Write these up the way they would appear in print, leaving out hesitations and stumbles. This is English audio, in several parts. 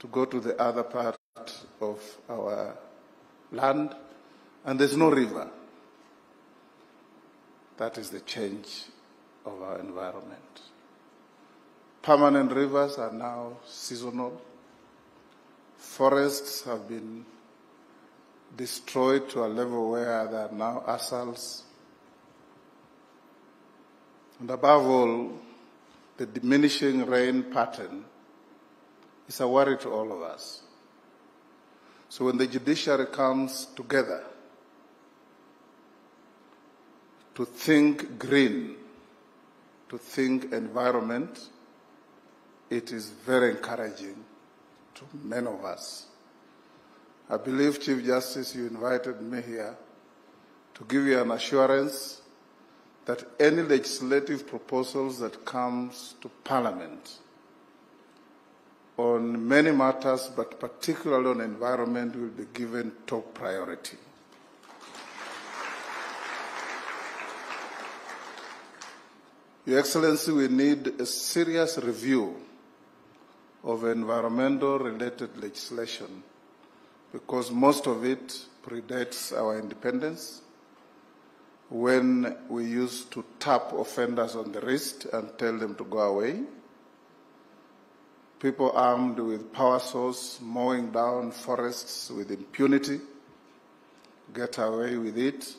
to go to the other part of our land, and there's no river. That is the change of our environment. Permanent rivers are now seasonal. Forests have been destroyed to a level where there are now arsals. And above all, the diminishing rain pattern is a worry to all of us. So when the judiciary comes together to think green, to think environment, it is very encouraging to many of us. I believe, Chief Justice, you invited me here to give you an assurance that any legislative proposals that comes to Parliament on many matters, but particularly on environment, will be given top priority. Your Excellency, we need a serious review of environmental-related legislation because most of it predates our independence, when we used to tap offenders on the wrist and tell them to go away. People armed with power saws mowing down forests with impunity get away with it.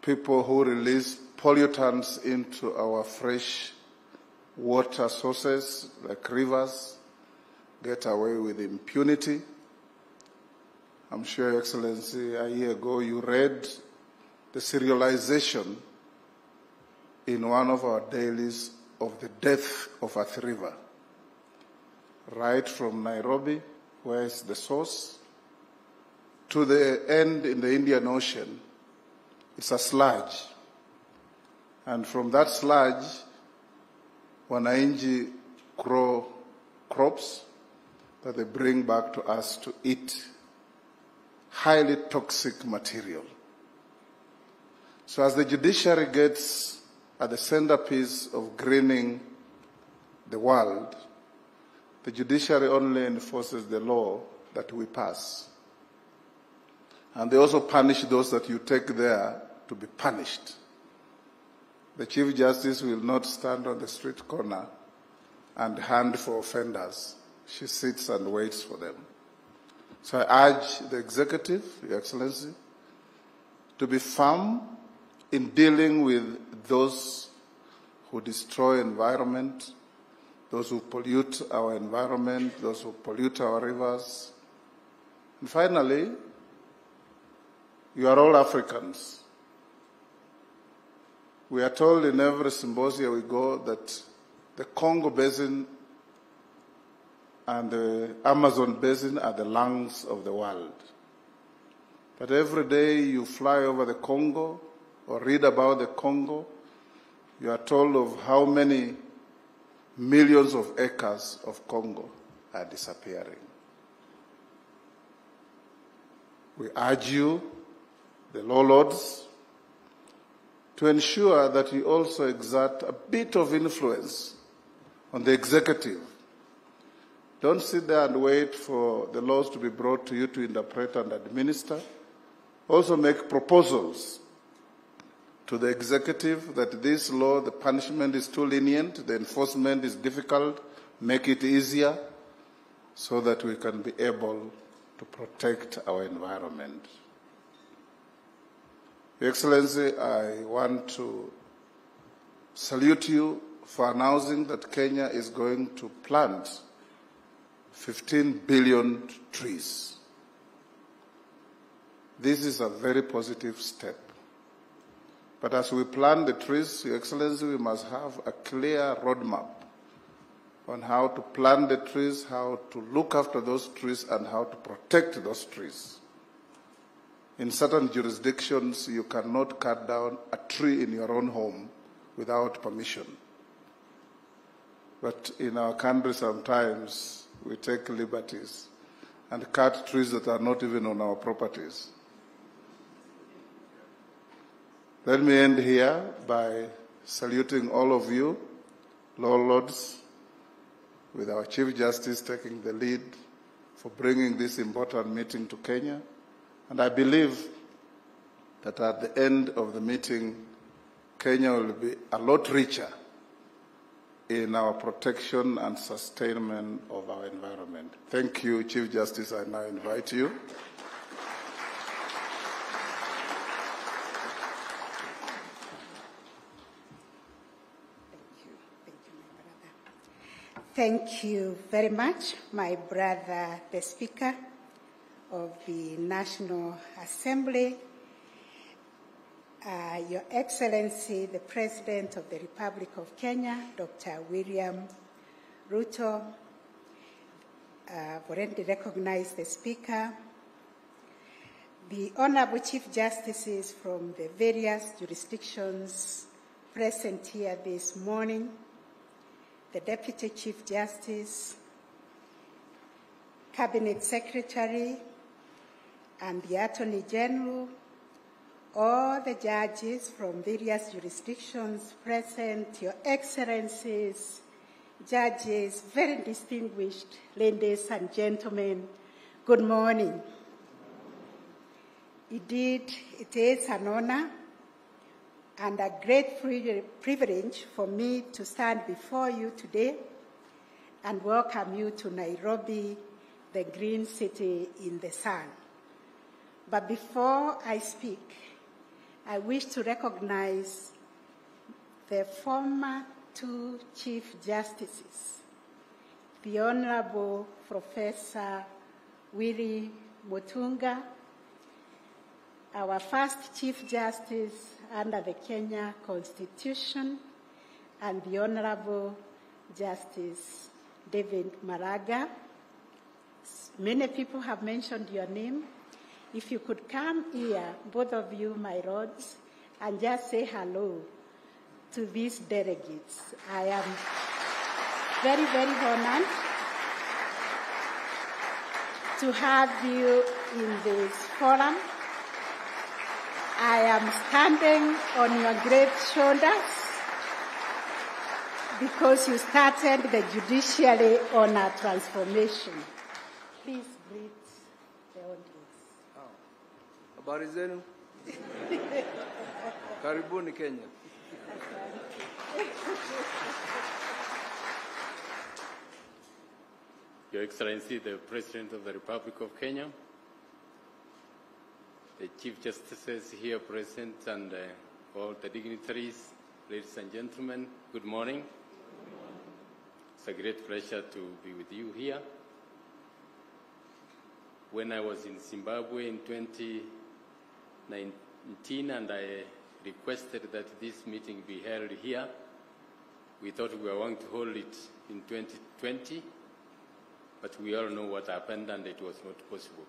People who release pollutants into our fresh water sources like rivers get away with impunity. I'm sure, Your Excellency, a year ago you read the serialization in one of our dailies of the death of Athi River, right from Nairobi, where is the source, to the end in the Indian Ocean. It's a sludge. And from that sludge, wananchi grow crops that they bring back to us to eat, highly toxic material. So as the judiciary gets at the centerpiece of greening the world, the judiciary only enforces the law that we pass. And they also punish those that you take there to be punished. The Chief Justice will not stand on the street corner and hunt for offenders. She sits and waits for them. So I urge the executive, Your Excellency, to be firm in dealing with those who destroy environment, those who pollute our environment, those who pollute our rivers. And finally, you are all Africans. We are told in every symposium we go that the Congo Basin and the Amazon Basin are the lungs of the world. But every day you fly over the Congo or read about the Congo, you are told of how many millions of acres of Congo are disappearing. We urge you, the law lords, to ensure that you also exert a bit of influence on the executive. Don't sit there and wait for the laws to be brought to you to interpret and administer. Also make proposals to the executive that this law, the punishment is too lenient, the enforcement is difficult, make it easier so that we can be able to protect our environment. Your Excellency, I want to salute you for announcing that Kenya is going to plant 15 billion trees. This is a very positive step. But as we plant the trees, Your Excellency, we must have a clear roadmap on how to plant the trees, how to look after those trees, and how to protect those trees. In certain jurisdictions, you cannot cut down a tree in your own home without permission. But in our country, sometimes we take liberties and cut trees that are not even on our properties. Let me end here by saluting all of you, law lords, with our Chief Justice taking the lead for bringing this important meeting to Kenya. And I believe that at the end of the meeting, Kenya will be a lot richer in our protection and sustainment of our environment. Thank you, Chief Justice. I now invite you. Thank you very much, my brother, the Speaker of the National Assembly, Your Excellency, the President of the Republic of Kenya, Dr. William Ruto. I've already recognized the Speaker, the Honorable Chief Justices from the various jurisdictions present here this morning, the Deputy Chief Justice, Cabinet Secretary, and the Attorney General, all the judges from various jurisdictions present, Your Excellencies, judges, very distinguished ladies and gentlemen, good morning. Indeed, it is an honor and a great privilege for me to stand before you today and welcome you to Nairobi, the green city in the sun. But before I speak, I wish to recognize the former two Chief Justices, the Honorable Professor Willie Mutunga, our first Chief Justice under the Kenya Constitution, and the Honorable Justice David Maraga. Many people have mentioned your name. If you could come here, both of you, my lords, and just say hello to these delegates. I am very, very honored to have you in this forum. I am standing on your great shoulders because you started the judiciary on a transformation. Please greet the audience. Habari zenu? Karibuni Kenya. Your Excellency, the President of the Republic of Kenya, the Chief Justices here present, and all the dignitaries, ladies and gentlemen, good morning. It's a great pleasure to be with you here. When I was in Zimbabwe in 2019 and I requested that this meeting be held here, we thought we were going to hold it in 2020, but we all know what happened and it was not possible.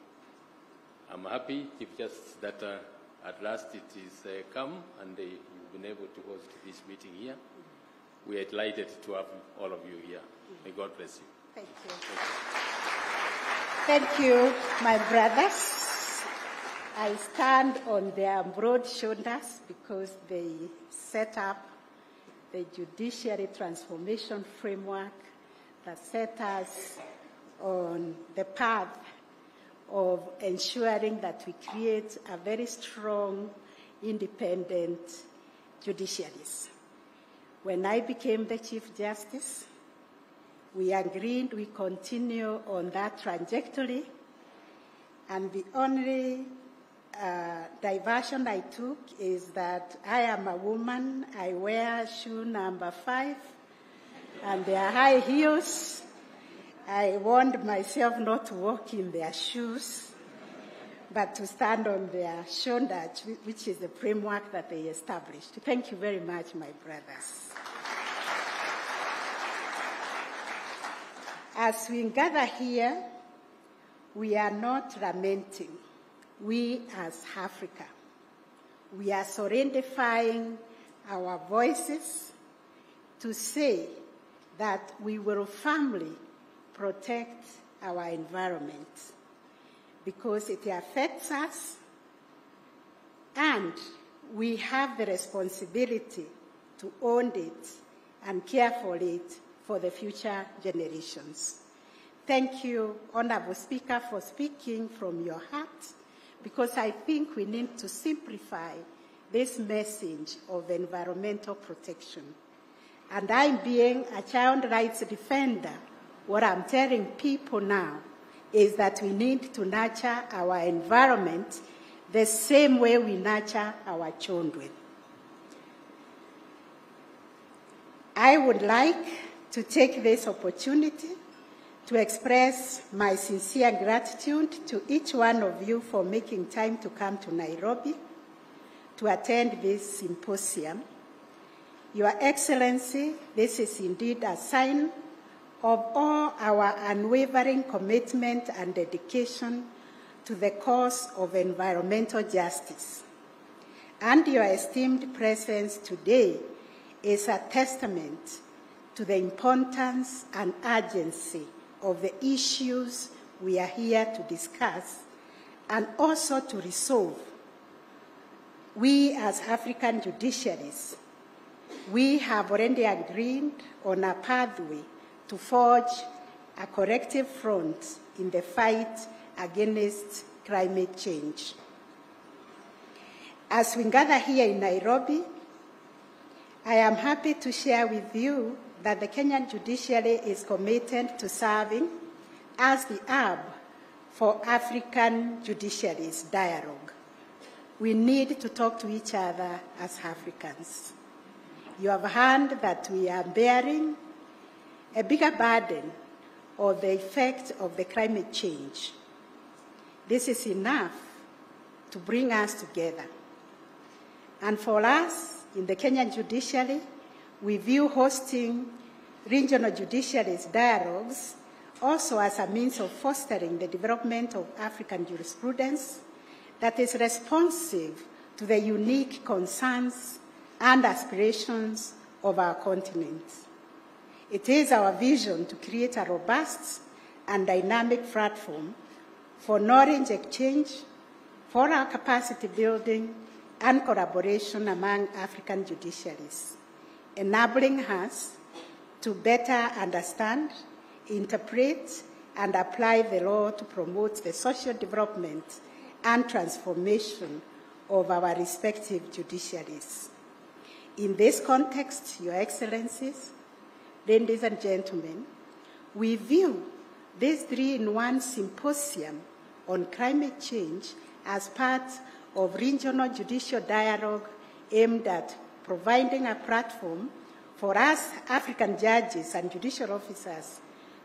I'm happy, Chief Justice, that at last it is come and you've been able to host this meeting here. We are delighted to have all of you here. May God bless you. Thank you. Thank you, my brothers. I stand on their broad shoulders because they set up the judiciary transformation framework that set us on the path of ensuring that we create a very strong, independent judiciaries. When I became the Chief Justice, we agreed we continue on that trajectory, and the only diversion I took is that I am a woman, I wear shoe number 5, and they are high heels. I warned myself not to walk in their shoes, but to stand on their shoulders, which is the framework that they established. Thank you very much, my brothers. As we gather here, we are not lamenting. We as Africa, we are solidifying our voices to say that we will firmly protect our environment because it affects us, and we have the responsibility to own it and care for it for the future generations. Thank you, Honorable Speaker, for speaking from your heart, because I think we need to simplify this message of environmental protection. And I, being a child rights defender, what I'm telling people now is that we need to nurture our environment the same way we nurture our children. I would like to take this opportunity to express my sincere gratitude to each one of you for making time to come to Nairobi to attend this symposium. Your Excellency, this is indeed a sign of all our unwavering commitment and dedication to the cause of environmental justice. And your esteemed presence today is a testament to the importance and urgency of the issues we are here to discuss and also to resolve. We as African judiciaries, we have already agreed on a pathway to forge a corrective front in the fight against climate change. As we gather here in Nairobi, I am happy to share with you that the Kenyan judiciary is committed to serving as the hub for African judiciaries dialogue. We need to talk to each other as Africans. You have heard that we are bearing a bigger burden of the effect of the climate change. This is enough to bring us together. And for us, in the Kenyan judiciary, we view hosting regional judiciaries dialogues also as a means of fostering the development of African jurisprudence that is responsive to the unique concerns and aspirations of our continent. It is our vision to create a robust and dynamic platform for knowledge exchange, for our capacity building, and collaboration among African judiciaries, enabling us to better understand, interpret, and apply the law to promote the social development and transformation of our respective judiciaries. In this context, Your Excellencies, ladies and gentlemen, we view this 3-in-1 symposium on climate change as part of regional judicial dialogue aimed at providing a platform for us African judges and judicial officers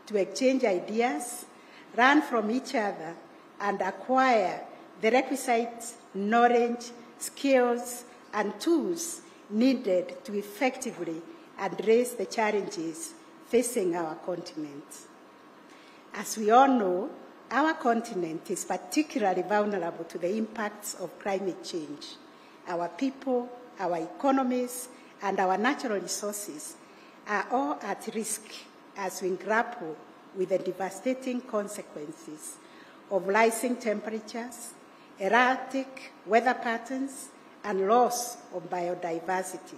to exchange ideas, learn from each other, and acquire the requisite knowledge, skills, and tools needed to effectively address the challenges facing our continent. As we all know, our continent is particularly vulnerable to the impacts of climate change. Our people, our economies, and our natural resources are all at risk as we grapple with the devastating consequences of rising temperatures, erratic weather patterns, and loss of biodiversity.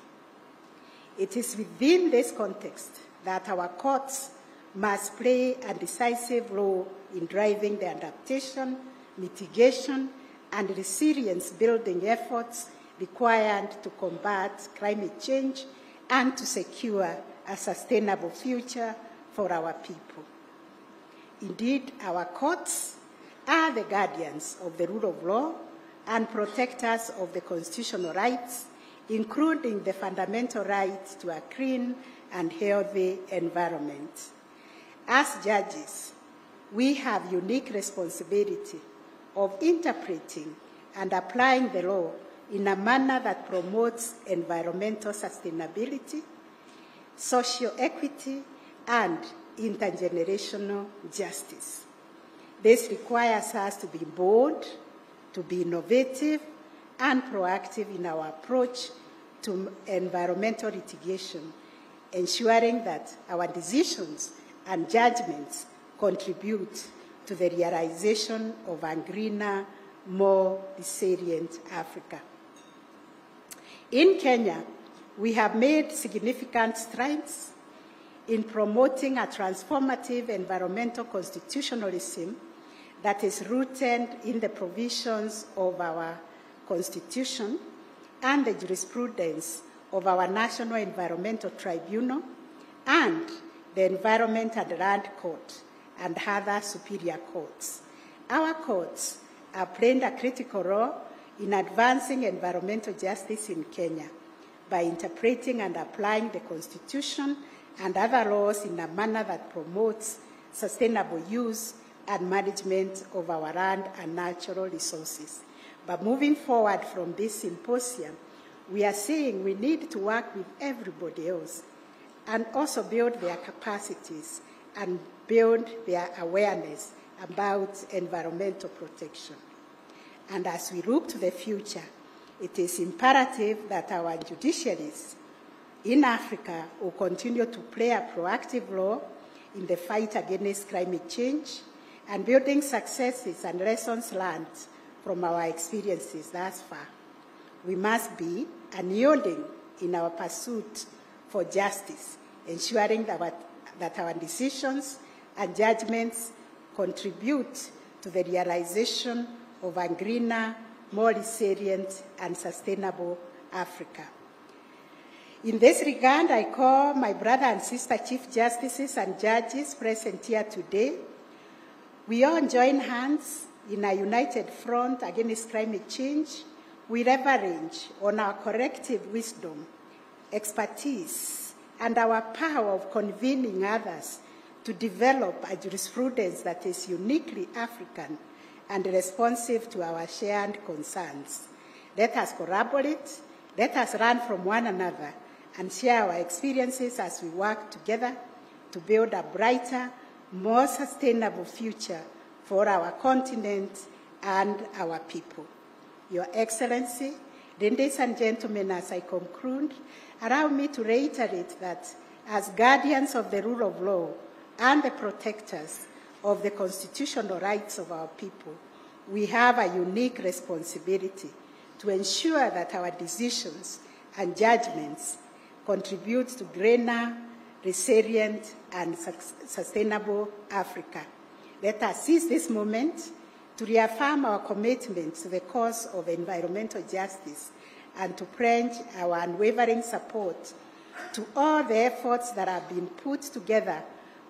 It is within this context that our courts must play a decisive role in driving the adaptation, mitigation, and resilience-building efforts required to combat climate change and to secure a sustainable future for our people. Indeed, our courts are the guardians of the rule of law and protectors of the constitutional rights, including the fundamental right to a clean and healthy environment. As judges, we have unique responsibility of interpreting and applying the law in a manner that promotes environmental sustainability, social equity, and intergenerational justice. This requires us to be bold, to be innovative, and proactive in our approach to environmental litigation, ensuring that our decisions and judgments contribute to the realization of a greener, more resilient Africa. In Kenya, we have made significant strides in promoting a transformative environmental constitutionalism that is rooted in the provisions of our Constitution and the jurisprudence of our National Environmental Tribunal and the Environment and Land Court and other superior courts. Our courts have played a critical role in advancing environmental justice in Kenya by interpreting and applying the Constitution and other laws in a manner that promotes sustainable use and management of our land and natural resources. But moving forward from this symposium, we are saying we need to work with everybody else and also build their capacities and build their awareness about environmental protection. And as we look to the future, it is imperative that our judiciaries in Africa will continue to play a proactive role in the fight against climate change and building successes and lessons learned from our experiences thus far. We must be unyielding in our pursuit for justice, ensuring that our decisions and judgments contribute to the realization of a greener, more resilient and sustainable Africa. In this regard, I call my brother and sister Chief Justices and judges present here today. We all join hands in a united front against climate change. We leverage on our collective wisdom, expertise, and our power of convening others to develop a jurisprudence that is uniquely African and responsive to our shared concerns. Let us collaborate, let us learn from one another, and share our experiences as we work together to build a brighter, more sustainable future for our continent and our people. Your Excellency, ladies and gentlemen, as I conclude, allow me to reiterate that as guardians of the rule of law and the protectors of the constitutional rights of our people, we have a unique responsibility to ensure that our decisions and judgments contribute to greener, resilient, and sustainable Africa. Let us seize this moment to reaffirm our commitment to the cause of environmental justice and to pledge our unwavering support to all the efforts that have been put together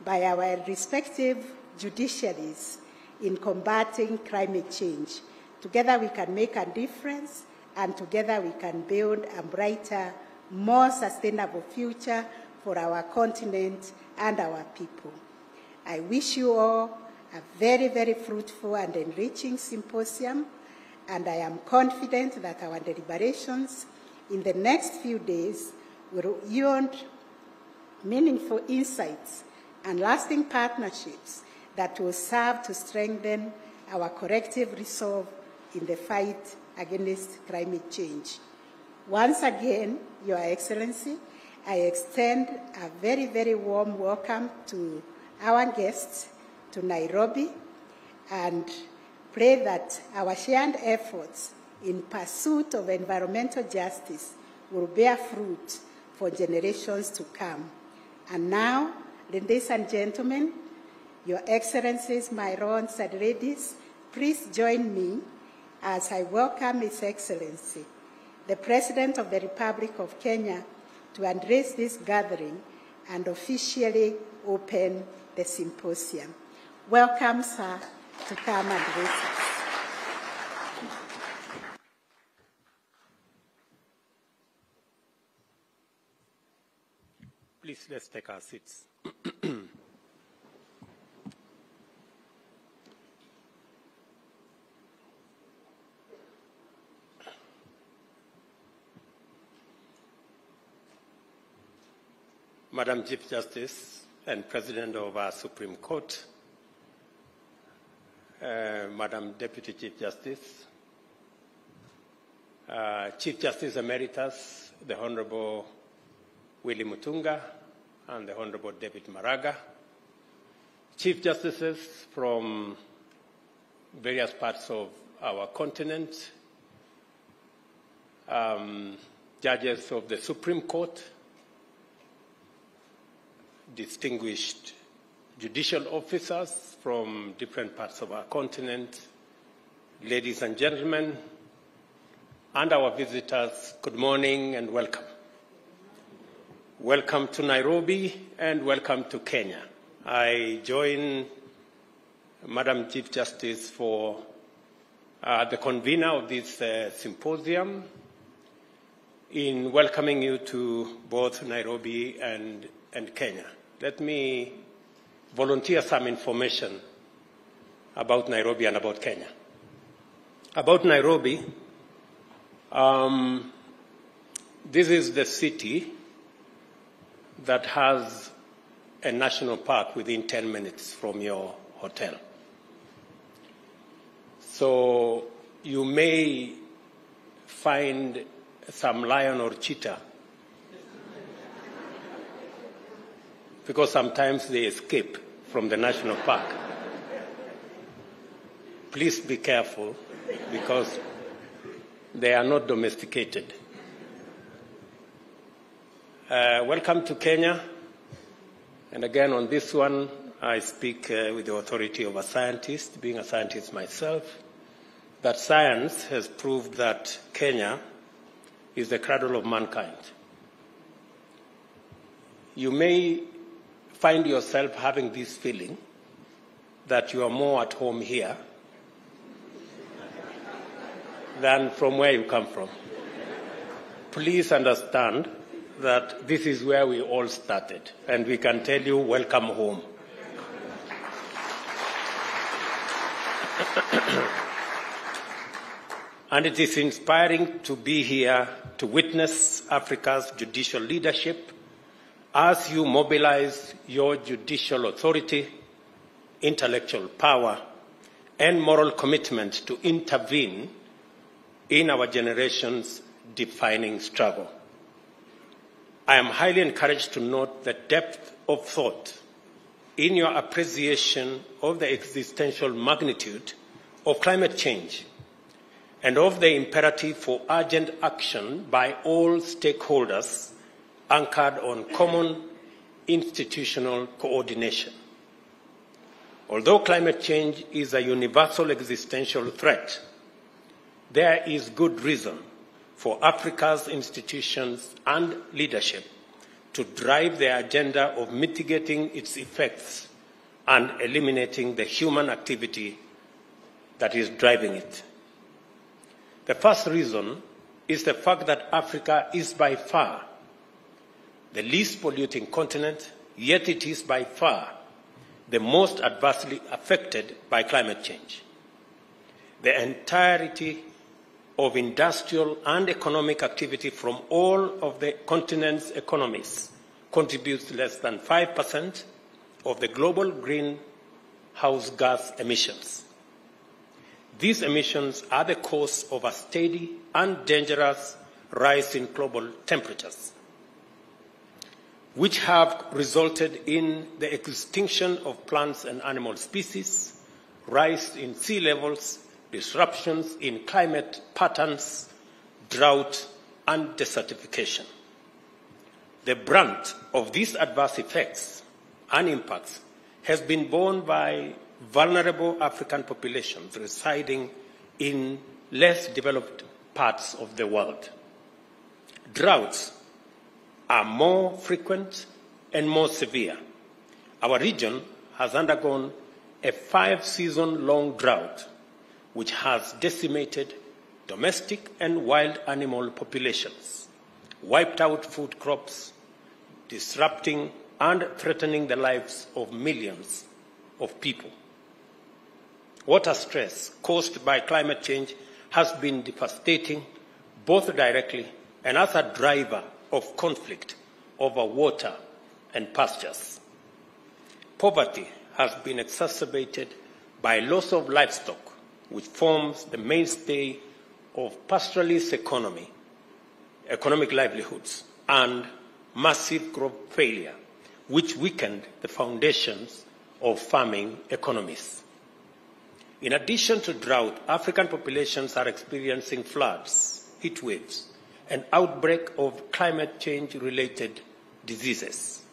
by our respective judiciaries in combating climate change. Together we can make a difference, and together we can build a brighter, more sustainable future for our continent and our people. I wish you all a very, very fruitful and enriching symposium, and I am confident that our deliberations in the next few days will yield meaningful insights and lasting partnerships that will serve to strengthen our collective resolve in the fight against climate change. Once again, Your Excellency, I extend a very, very warm welcome to our guests to Nairobi and pray that our shared efforts in pursuit of environmental justice will bear fruit for generations to come. And now, ladies and gentlemen, Your Excellencies, my lords and ladies, please join me as I welcome His Excellency, the President of the Republic of Kenya, to address this gathering and officially open the symposium. Welcome, sir, to come and address us. Please, let's take our seats. Madam Chief Justice and President of our Supreme Court, Madam Deputy Chief Justice, Chief Justice Emeritus, the Honorable Willie Mutunga and the Honorable David Maraga, Chief Justices from various parts of our continent, judges of the Supreme Court, distinguished judicial officers from different parts of our continent, ladies and gentlemen, and our visitors, good morning and welcome. Welcome to Nairobi and welcome to Kenya. I join Madam Chief Justice for the convener of this symposium in welcoming you to both Nairobi and Kenya. Let me volunteer some information about Nairobi and about Kenya. About Nairobi, this is the city that has a national park within 10 minutes from your hotel. So you may find some lion or cheetah because sometimes they escape from the national park. Please be careful because they are not domesticated. Welcome to Kenya. And again, on this one, I speak with the authority of a scientist, being a scientist myself, that science has proved that Kenya is the cradle of mankind. You may find yourself having this feeling that you are more at home here than from where you come from. Please understand that this is where we all started, and we can tell you, welcome home. And it is inspiring to be here to witness Africa's judicial leadership as you mobilize your judicial authority, intellectual power, and moral commitment to intervene in our generation's defining struggle. I am highly encouraged to note the depth of thought in your appreciation of the existential magnitude of climate change and of the imperative for urgent action by all stakeholders anchored on common institutional coordination. Although climate change is a universal existential threat, there is good reason for Africa's institutions and leadership to drive the agenda of mitigating its effects and eliminating the human activity that is driving it. The first reason is the fact that Africa is by far the least polluting continent, yet it is by far the most adversely affected by climate change. The entirety of industrial and economic activity from all of the continent's economies contributes less than 5% of the global greenhouse gas emissions. These emissions are the cause of a steady and dangerous rise in global temperatures, which have resulted in the extinction of plants and animal species, rise in sea levels, disruptions in climate patterns, drought, and desertification. The brunt of these adverse effects and impacts has been borne by vulnerable African populations residing in less developed parts of the world. Droughts are more frequent and more severe. Our region has undergone a 5-season-long drought, which has decimated domestic and wild animal populations, wiped out food crops, disrupting and threatening the lives of millions of people. Water stress caused by climate change has been devastating, both directly and as a driver of conflict over water and pastures. Poverty has been exacerbated by loss of livestock, which forms the mainstay of pastoralist economic livelihoods, and massive crop failure, which weakened the foundations of farming economies. In addition to drought, African populations are experiencing floods, heat waves, and outbreak of climate change-related diseases.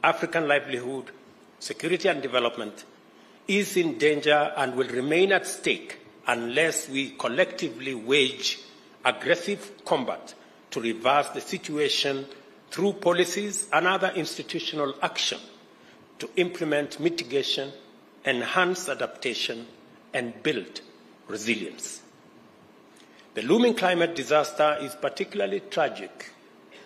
African livelihood, security and development is in danger and will remain at stake unless we collectively wage aggressive combat to reverse the situation through policies and other institutional action to implement mitigation, enhance adaptation, and build resilience. The looming climate disaster is particularly tragic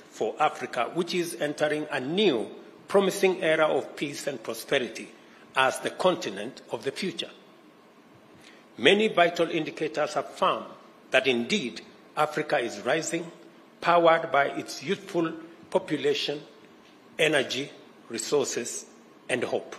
for Africa, which is entering a new, promising era of peace and prosperity as the continent of the future. Many vital indicators affirm that indeed Africa is rising, powered by its youthful population, energy, resources, and hope.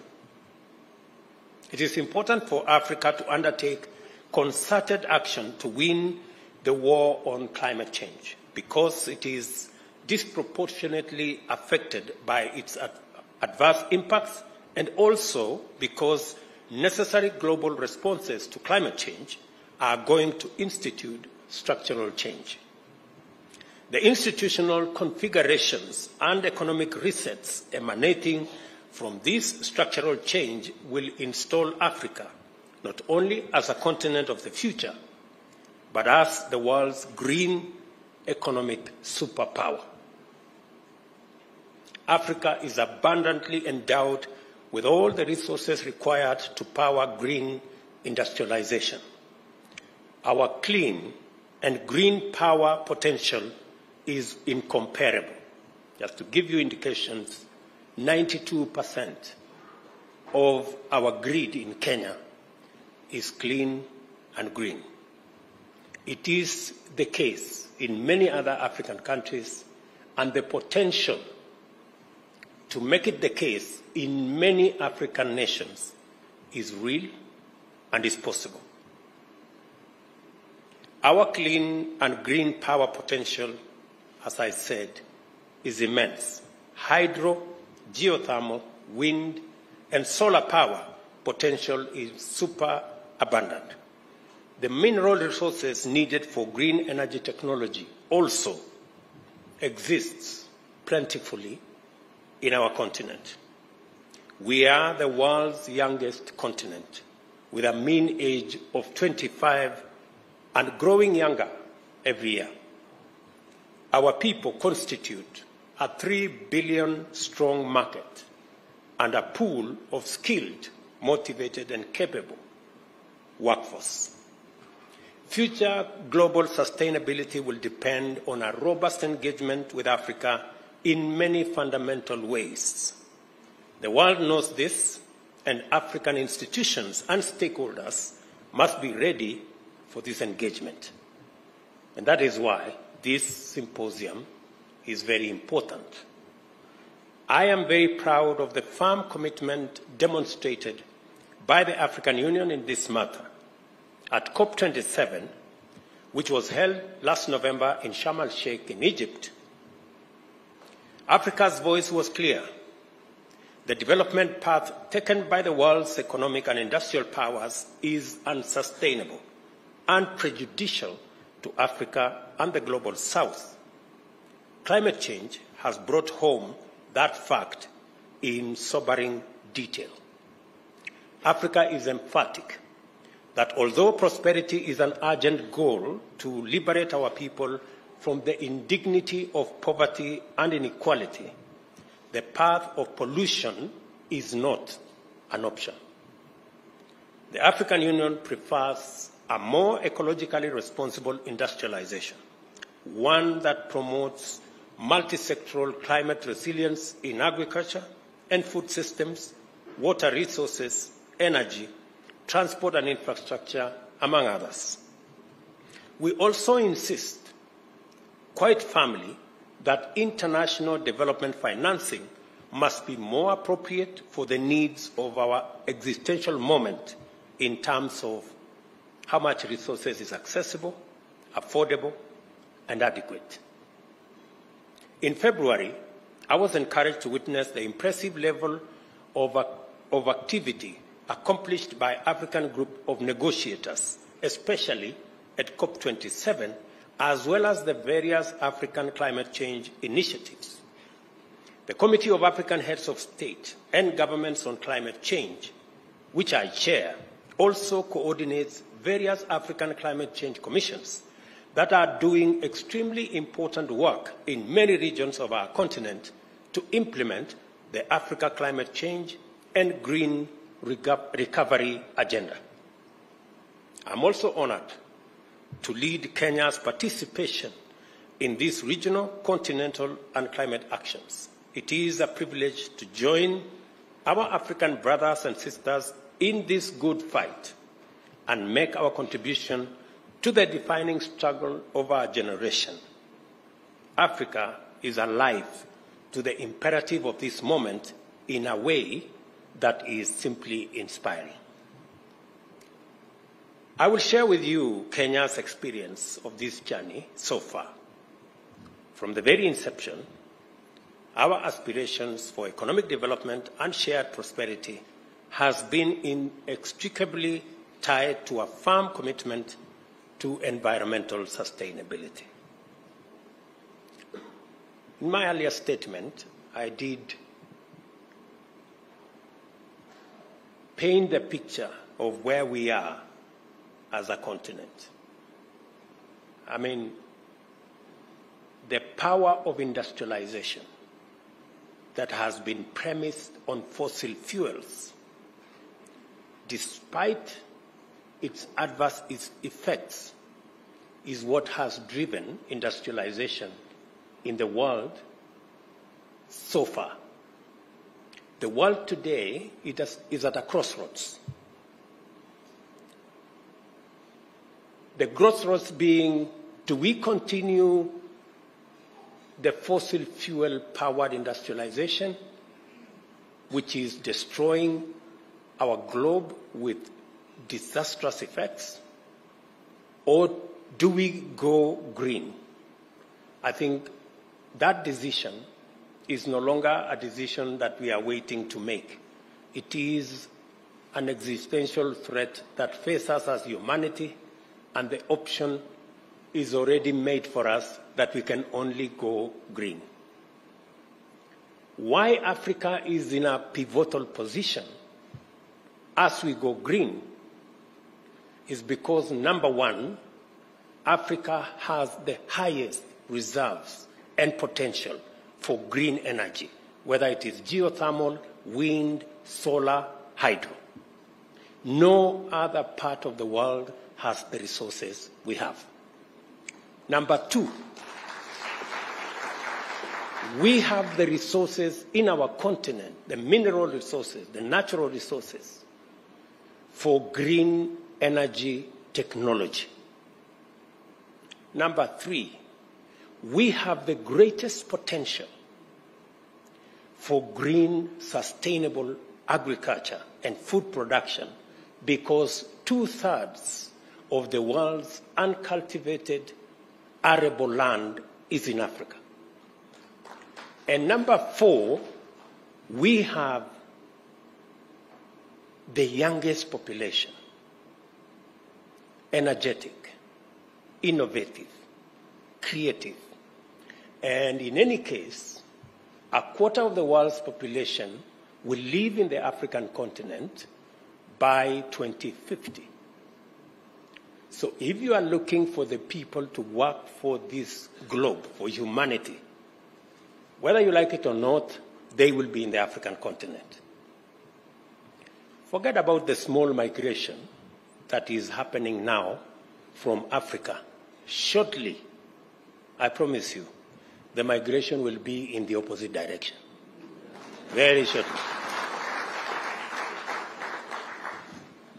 It is important for Africa to undertake concerted action to win the war on climate change because it is disproportionately affected by its adverse impacts and also because necessary global responses to climate change are going to institute structural change. The institutional configurations and economic resets emanating from this structural change will install Africa not only as a continent of the future, but as the world's green economic superpower. Africa is abundantly endowed with all the resources required to power green industrialization. Our clean and green power potential is incomparable. Just to give you indications, 92% of our grid in Kenya is clean and green. It is the case in many other African countries, and the potential to make it the case in many African nations is real and is possible. Our clean and green power potential, as I said, is immense. Hydro, geothermal, wind, and solar power potential is super abundant. The mineral resources needed for green energy technology also exists plentifully in our continent. We are the world's youngest continent, with a mean age of 25 and growing younger every year. Our people constitute a 3 billion strong market and a pool of skilled, motivated, and capable workforce. Future global sustainability will depend on a robust engagement with Africa in many fundamental ways. The world knows this, and African institutions and stakeholders must be ready for this engagement. And that is why this symposium is very important. I am very proud of the firm commitment demonstrated by the African Union in this matter. At COP27, which was held last November in Sharm el-Sheikh in Egypt, Africa's voice was clear. The development path taken by the world's economic and industrial powers is unsustainable and prejudicial to Africa and the global South. Climate change has brought home that fact in sobering detail. Africa is emphatic that although prosperity is an urgent goal to liberate our people from the indignity of poverty and inequality, the path of pollution is not an option. The African Union prefers a more ecologically responsible industrialization, one that promotes multi-sectoral climate resilience in agriculture and food systems, water resources, energy, transport and infrastructure, among others. We also insist, quite firmly, that international development financing must be more appropriate for the needs of our existential moment in terms of how much resources is accessible, affordable, and adequate. In February, I was encouraged to witness the impressive level of activity accomplished by African group of negotiators, especially at COP27, as well as the various African climate change initiatives. The Committee of African Heads of State and Governments on Climate Change, which I chair, also coordinates various African climate change commissions that are doing extremely important work in many regions of our continent to implement the Africa Climate Change and Green Recovery Agenda. I'm also honored to lead Kenya's participation in these regional, continental, and climate actions. It is a privilege to join our African brothers and sisters in this good fight and make our contribution to the defining struggle of our generation. Africa is alive to the imperative of this moment in a way that is simply inspiring. I will share with you Kenya's experience of this journey so far. From the very inception, our aspirations for economic development and shared prosperity has been inextricably tied to a firm commitment to environmental sustainability. In my earlier statement, I did paint the picture of where we are as a continent. I mean, the power of industrialization that has been premised on fossil fuels, despite its adverse effects, is what has driven industrialization in the world so far. The world today is at a crossroads. The crossroads being, do we continue the fossil fuel-powered industrialization, which is destroying our globe with disastrous effects, or do we go green? I think that decision is no longer a decision that we are waiting to make. It is an existential threat that faces us as humanity, and the option is already made for us that we can only go green. Why Africa is in a pivotal position as we go green is because, number one, Africa has the highest reserves and potential for green energy, whether it is geothermal, wind, solar, hydro. No other part of the world has the resources we have. Number two, we have the resources in our continent, the mineral resources, the natural resources, for green energy technology. Number three, we have the greatest potential for green, sustainable agriculture and food production because 2/3 of the world's uncultivated arable land is in Africa. And number four, we have the youngest population, energetic, innovative, creative. And in any case, 1/4 of the world's population will live in the African continent by 2050. So if you are looking for the people to work for this globe, for humanity, whether you like it or not, they will be in the African continent. Forget about the small migration that is happening now from Africa. Shortly, I promise you, the migration will be in the opposite direction. Very shortly.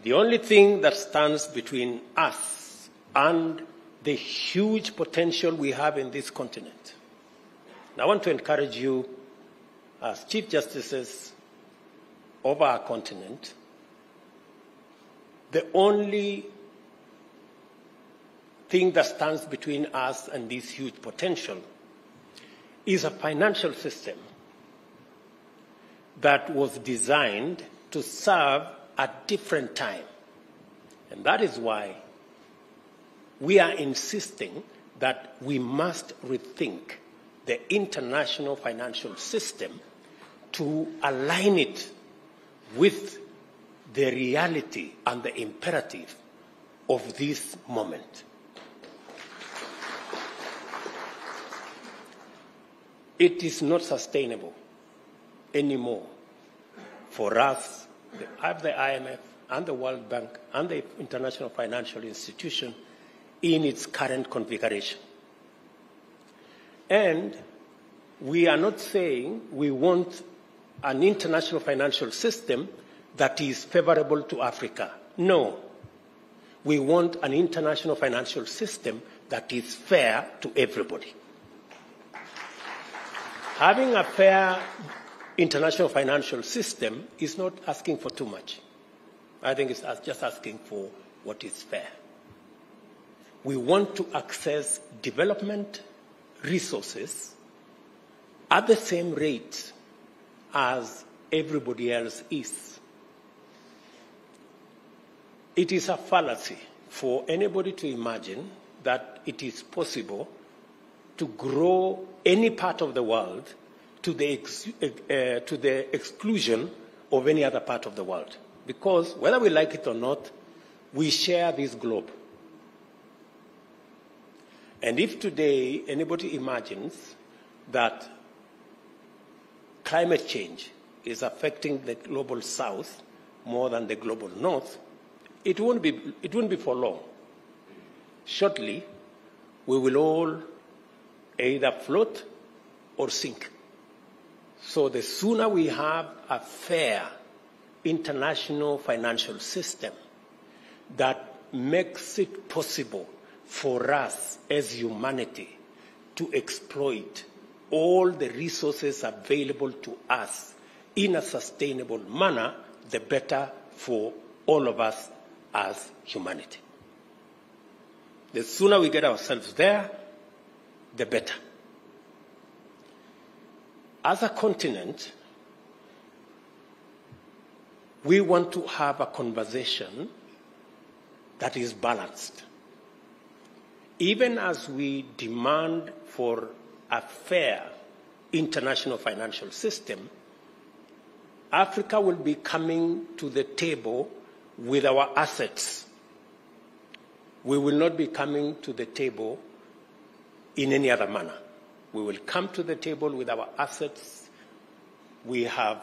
The only thing that stands between us and the huge potential we have in this continent. And I want to encourage you, as Chief Justices of our continent, the only thing that stands between us and this huge potential is a financial system that was designed to serve a different time. And that is why we are insisting that we must rethink the international financial system to align it with the reality and the imperative of this moment. It is not sustainable anymore for us, the IMF and the World Bank and the International Financial Institution in its current configuration. And we are not saying we want an international financial system that is favorable to Africa. No. We want an international financial system that is fair to everybody. Having a fair international financial system is not asking for too much. I think it's just asking for what is fair. We want to access development resources at the same rate as everybody else is. It is a fallacy for anybody to imagine that it is possible to grow any part of the world to the exclusion of any other part of the world. Because whether we like it or not, we share this globe. And if today anybody imagines that climate change is affecting the global south more than the global north, it won't be for long. Shortly, we will all either float or sink. So the sooner we have a fair international financial system that makes it possible for us as humanity to exploit all the resources available to us in a sustainable manner, the better for all of us as humanity. The sooner we get ourselves there, the better. As a continent, we want to have a conversation that is balanced. Even as we demand for a fair international financial system, Africa will be coming to the table with our assets. We will not be coming to the table in any other manner. We will come to the table with our assets. We have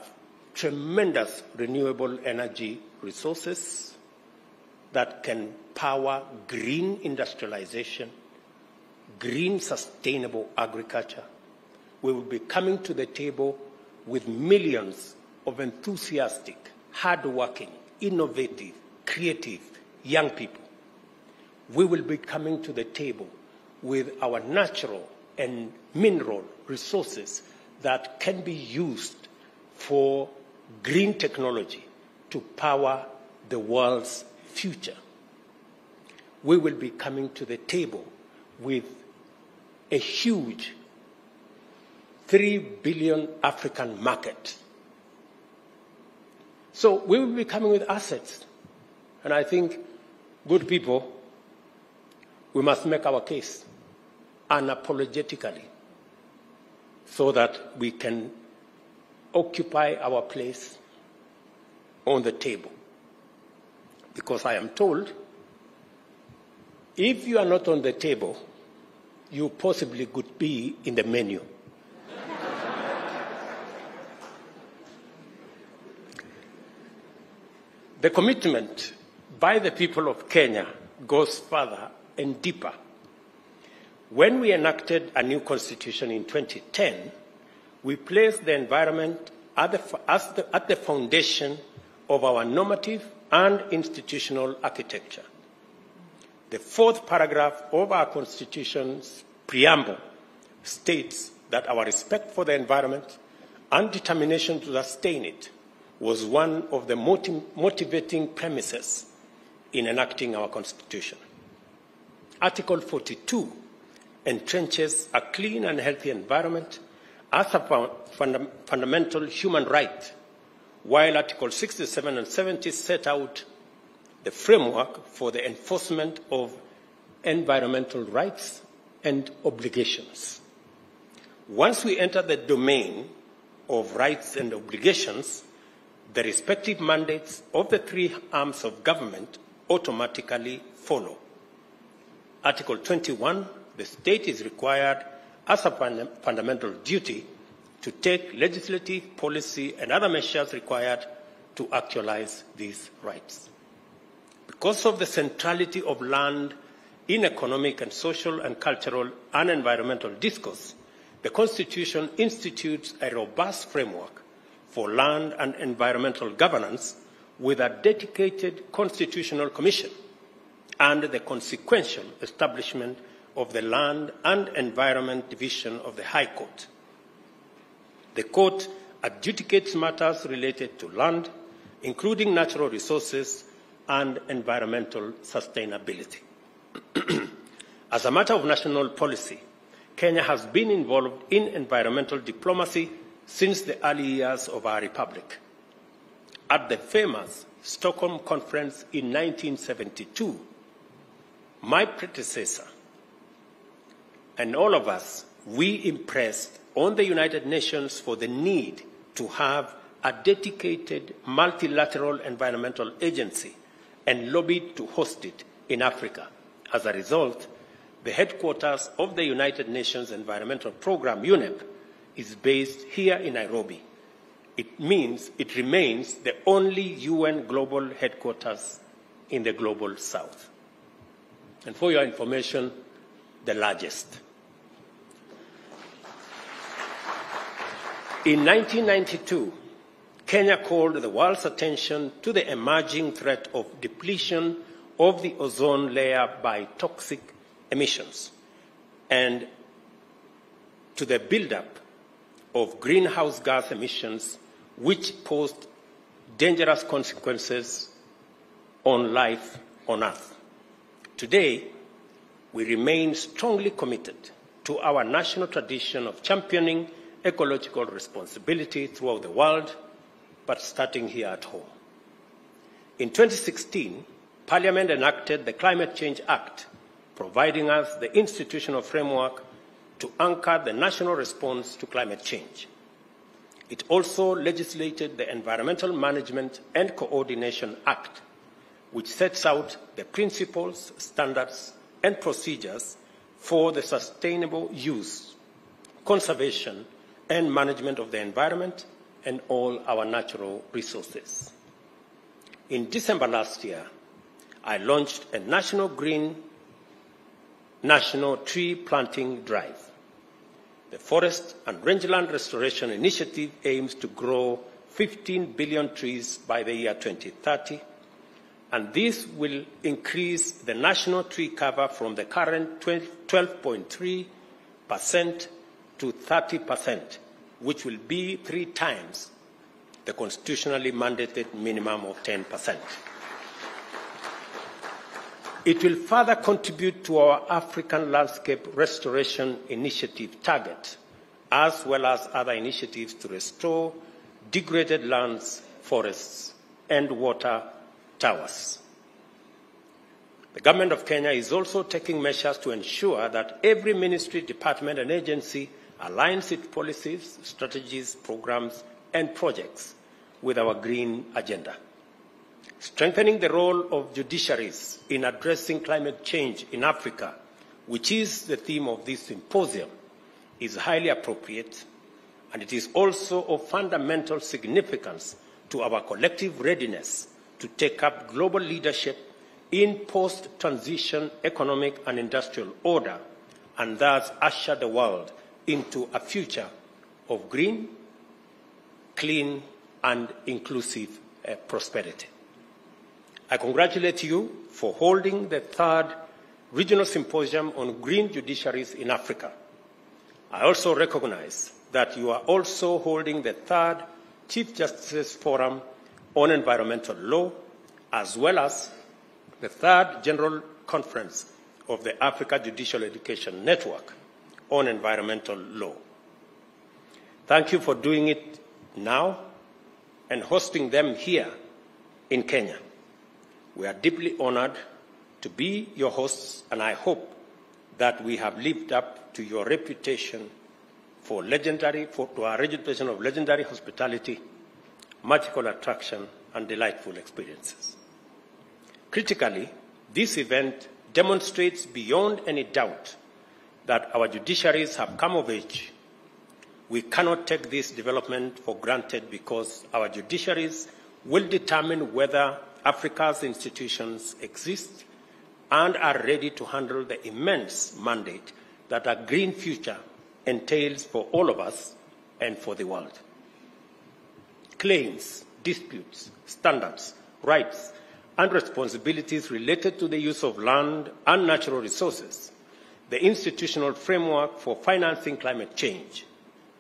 tremendous renewable energy resources that can power green industrialization, green sustainable agriculture. We will be coming to the table with millions of enthusiastic, hardworking, innovative, creative young people. We will be coming to the table with our natural and mineral resources that can be used for green technology to power the world's future. We will be coming to the table with a huge 3 billion African market. So we will be coming with assets. And I think, good people, we must make our case unapologetically so that we can occupy our place on the table. Because I am told, if you are not on the table, you possibly could be in the menu. The commitment by the people of Kenya goes further and deeper. When we enacted a new constitution in 2010, we placed the environment at the foundation of our normative and institutional architecture. The fourth paragraph of our Constitution's preamble states that our respect for the environment and determination to sustain it was one of the motivating premises in enacting our Constitution. Article 42 entrenches a clean and healthy environment as a fundamental human right, while Article 67 and 70 set out the framework for the enforcement of environmental rights and obligations. Once we enter the domain of rights and obligations, the respective mandates of the three arms of government automatically follow. Article 21, the state is required as a fundamental duty to take legislative, policy, and other measures required to actualize these rights. Because of the centrality of land in economic and social and cultural and environmental discourse, the Constitution institutes a robust framework for land and environmental governance with a dedicated constitutional commission and the consequential establishment of the Land and Environment Division of the High Court. The Court adjudicates matters related to land, including natural resources and environmental sustainability. As a matter of national policy, Kenya has been involved in environmental diplomacy since the early years of our republic. At the famous Stockholm Conference in 1972, my predecessor and all of us, we impressed on the United Nations for the need to have a dedicated multilateral environmental agency and lobbied to host it in Africa. As a result, the headquarters of the United Nations Environmental Programme, UNEP, is based here in Nairobi. It means it remains the only UN global headquarters in the global south. And for your information, the largest. In 1992, Kenya called the world's attention to the emerging threat of depletion of the ozone layer by toxic emissions and to the buildup of greenhouse gas emissions, which posed dangerous consequences on life on Earth. Today, we remain strongly committed to our national tradition of championing ecological responsibility throughout the world, but starting here at home. In 2016, Parliament enacted the Climate Change Act, providing us the institutional framework to anchor the national response to climate change. It also legislated the Environmental Management and Coordination Act, which sets out the principles, standards, and procedures for the sustainable use, conservation, and management of the environment and all our natural resources. In December last year, I launched a national tree planting drive. The Forest and Rangeland Restoration Initiative aims to grow 15 billion trees by the year 2030, and this will increase the national tree cover from the current 12.3% to 30%, which will be 3 times the constitutionally mandated minimum of 10%. It will further contribute to our African Landscape Restoration Initiative target, as well as other initiatives to restore degraded lands, forests, and water towers. The Government of Kenya is also taking measures to ensure that every ministry, department, and agency aligns its policies, strategies, programs, and projects with our green agenda. Strengthening the role of judiciaries in addressing climate change in Africa, which is the theme of this symposium, is highly appropriate, and it is also of fundamental significance to our collective readiness to take up global leadership in post-transition economic and industrial order, and thus usher the world into a future of green, clean, and inclusive prosperity. I congratulate you for holding the 3rd Regional Symposium on Green Judiciaries in Africa. I also recognize that you are also holding the 3rd Chief Justices Forum on Environmental Law, as well as the 3rd General Conference of the Africa Judicial Education Network on Environmental Law. Thank you for doing it now and hosting them here in Kenya. We are deeply honored to be your hosts, and I hope that we have lived up to your reputation to our reputation of legendary hospitality, magical attraction, and delightful experiences. Critically, this event demonstrates beyond any doubt that our judiciaries have come of age. We cannot take this development for granted because our judiciaries will determine whether Africa's institutions exist and are ready to handle the immense mandate that a green future entails for all of us and for the world. Claims, disputes, standards, rights, and responsibilities related to the use of land and natural resources, the institutional framework for financing climate change,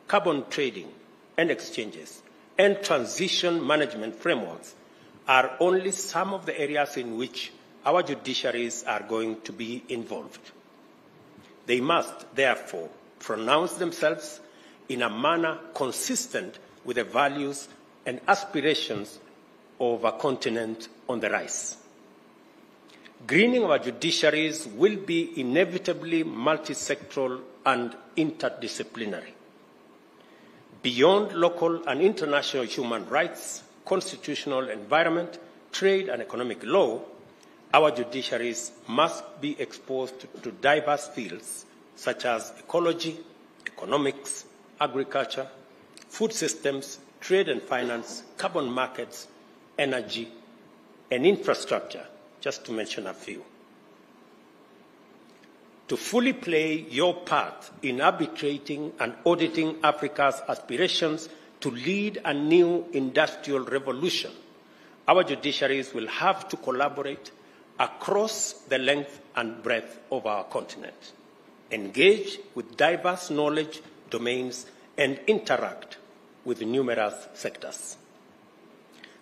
carbon trading and exchanges, and transition management frameworks are only some of the areas in which our judiciaries are going to be involved. They must, therefore, pronounce themselves in a manner consistent with the values and aspirations of a continent on the rise. Greening our judiciaries will be inevitably multi-sectoral and interdisciplinary. Beyond local and international human rights, constitutional environment, trade, and economic law, our judiciaries must be exposed to diverse fields such as ecology, economics, agriculture, food systems, trade and finance, carbon markets, energy, and infrastructure, just to mention a few. To fully play your part in arbitrating and auditing Africa's aspirations to lead a new industrial revolution, our judiciaries will have to collaborate across the length and breadth of our continent, engage with diverse knowledge domains, and interact with numerous sectors.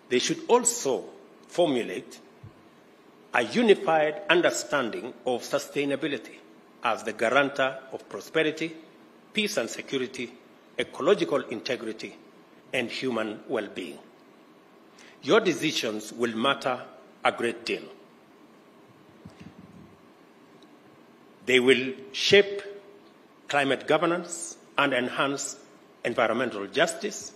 They should also formulate a unified understanding of sustainability as the guarantor of prosperity, peace and security, ecological integrity, and human well-being. Your decisions will matter a great deal. They will shape climate governance and enhance environmental justice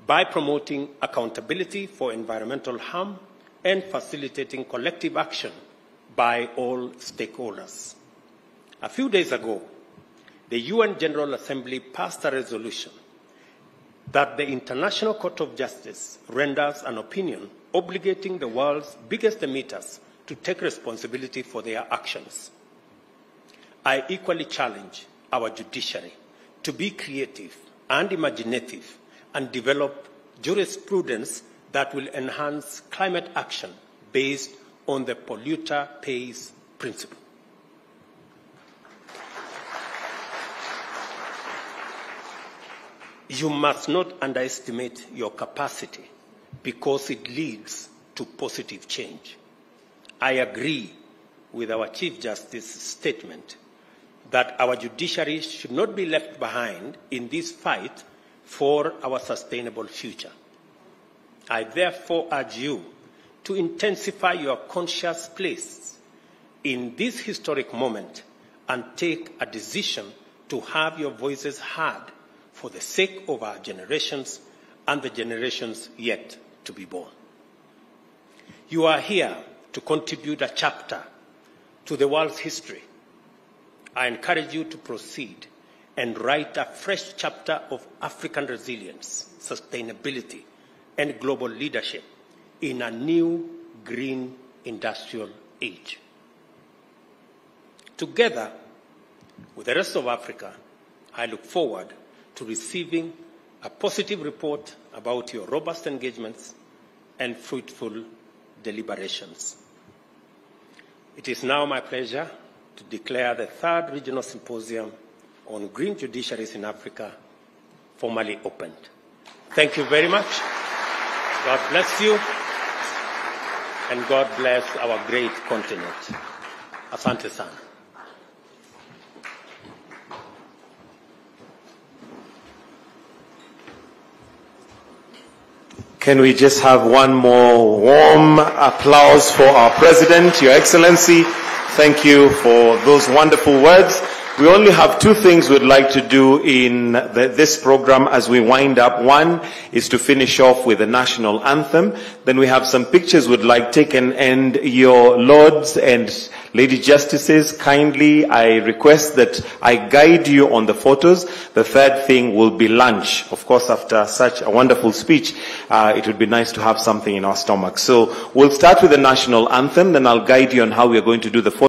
by promoting accountability for environmental harm and facilitating collective action by all stakeholders. A few days ago, the UN General Assembly passed a resolution that the International Court of Justice renders an opinion obligating the world's biggest emitters to take responsibility for their actions. I equally challenge our judiciary to be creative and imaginative and develop jurisprudence that will enhance climate action based on the polluter pays principle. You must not underestimate your capacity because it leads to positive change. I agree with our Chief Justice's statement that our judiciary should not be left behind in this fight for our sustainable future. I therefore urge you to intensify your conscious place in this historic moment and take a decision to have your voices heard for the sake of our generations and the generations yet to be born. You are here to contribute a chapter to the world's history. I encourage you to proceed and write a fresh chapter of African resilience, sustainability, and global leadership in a new green industrial age. Together with the rest of Africa, I look forward to receiving a positive report about your robust engagements and fruitful deliberations. It is now my pleasure to declare the third Regional Symposium on Green Judiciaries in Africa formally opened. Thank you very much. God bless you, and God bless our great continent. Asante sana. Can we just have one more warm applause for our President, Your Excellency? Thank you for those wonderful words. We only have two things we'd like to do in this program as we wind up. One is to finish off with the national anthem. Then we have some pictures we'd like taken, and your lords and lady justices, kindly I request that I guide you on the photos. The third thing will be lunch. Of course, after such a wonderful speech, it would be nice to have something in our stomach. So we'll start with the national anthem, then I'll guide you on how we are going to do the photos.